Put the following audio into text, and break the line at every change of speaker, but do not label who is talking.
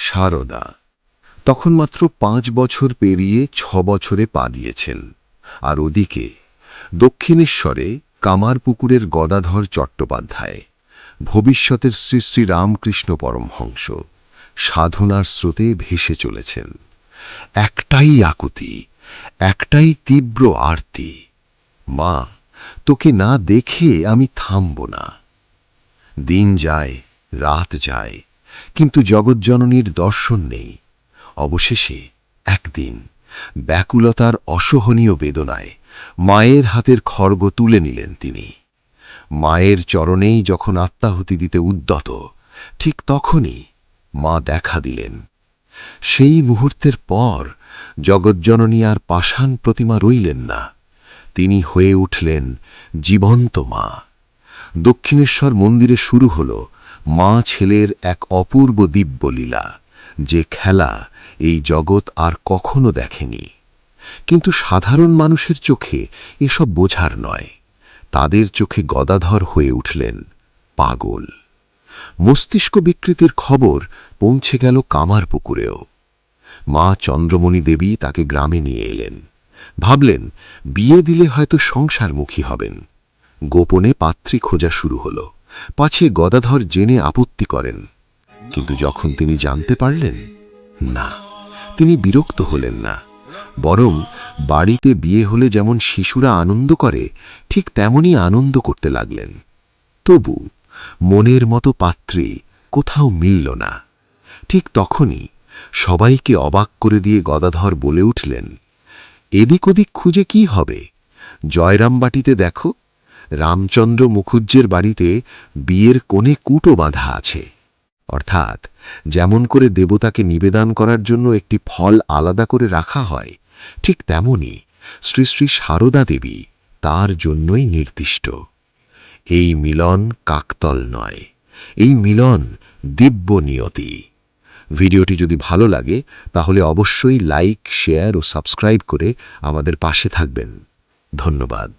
সারদা তখন মাত্র 5 বছর পেরিয়ে 6 বছরে পা দিয়েছেন। আর ওদিকে দক্ষিণেশ্বরে কামারপুকুরের গদাধর চট্টোপাধ্যায়, ভবিষ্যতের শ্রী শ্রী রামকৃষ্ণ পরমহংস, সাধনার স্রোতে ভেসে চলেছেন। একটাই আকুতি, একটাই তীব্র আরতি, মা, তোকে না দেখে আমি থামব না। দিন যায়, রাত যায়, কিন্তু জগজ্জননীর দর্শন নেই। অবশেষে একদিন ব্যাকুলতার অসহনীয় বেদনায় মায়ের হাতের খড়গ তুলে নিলেন তিনি। মায়ের চরণেই যখন আত্মাহুতি দিতে উদ্যত, ঠিক তখনই মা দেখা দিলেন। সেই মুহূর্তের পর জগজ্জননী আর পাষাণ প্রতিমা রইলেন না, তিনি হয়ে উঠলেন জীবন্ত মা। দক্ষিণেশ্বর মন্দিরে শুরু হল মা ছেলের এক অপূর্ব দিব্য লীলা, যে খেলা এই জগৎ আর কখনো দেখেনি। কিন্তু সাধারণ মানুষের চোখে এসব বোঝার নয়। তাদের চোখে গদাধর হয়ে উঠলেন পাগল। মস্তিষ্ক বিকৃতির খবর পৌঁছে গেল কামারপুকুরেও। মা চন্দ্রমণি দেবী তাকে গ্রামে নিয়ে এলেন। ভাবলেন বিয়ে দিলে হয়তো সংসারমুখী হবেন। গোপনে পাত্রী খোঁজা শুরু হল, পাছে গদাধর জেনে আপত্তি করেন। কিন্তু যখন তিনি জানতে পারলেন, না, তিনি বিরক্ত হলেন না, বরং বাড়িতে বিয়ে হলে যেমন শিশুরা আনন্দ করে ঠিক তেমনই আনন্দ করতে লাগলেন। তবু মনের মতো পাত্রী কোথাও মিলল না। ঠিক তখনই সবাইকে অবাক করে দিয়ে গদাধর বলে উঠলেন, এদিক ওদিক খুঁজে কি হবে? জয়রামবাটিতে দেখো, রামচন্দ্র মুখুজ্জের বাড়িতে বিয়ের কোণে কুটো বাঁধা আছে। অর্থাৎ যেমন করে দেবতাকে নিবেদন করার জন্য একটি ফল আলাদা করে রাখা হয়, ঠিক তেমনি শ্রী শ্রী সারদা দেবী তার জন্যই নির্দিষ্ট। এই মিলন কাকতল নয়, এই মিলন দিব্য নিয়তি। ভিডিওটি যদি ভালো লাগে তাহলে অবশ্যই লাইক, শেয়ার ও সাবস্ক্রাইব করে আমাদের পাশে থাকবেন। ধন্যবাদ।